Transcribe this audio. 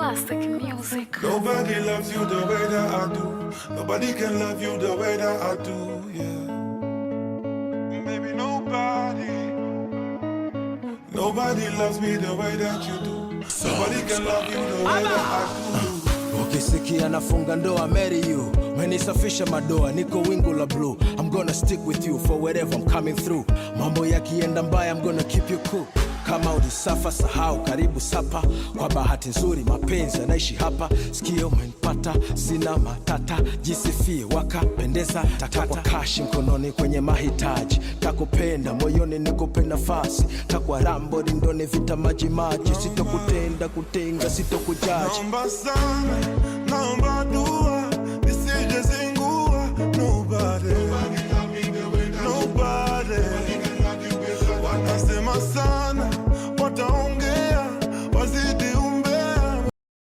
Classic music. Nobody loves you the way that I do. Nobody can love you the way that I do, yeah. Maybe nobody loves me the way that you do. Nobody can love you the way that I do. Ukisikia nafunga ndoa, marry you. Menisafisha madoa, niko wingu la blue. I'm gonna stick with you for wherever I'm coming through. Mambo yakienda mbaya, I'm gonna keep you cool. Kama ulisafa sahau, karibu sapa. Kwa bahati nzuri mapenzi yanaishi hapa. Sikio umenipata, sina matata. Jisifie wakapendeza, takwa kashi mkononi kwenye mahitaji. Takupenda moyoni nikupe nafasi. Takwa rambo rindoni vita maji. Sitokutenda kutenga, sitokujaji. Naomba sana, naomba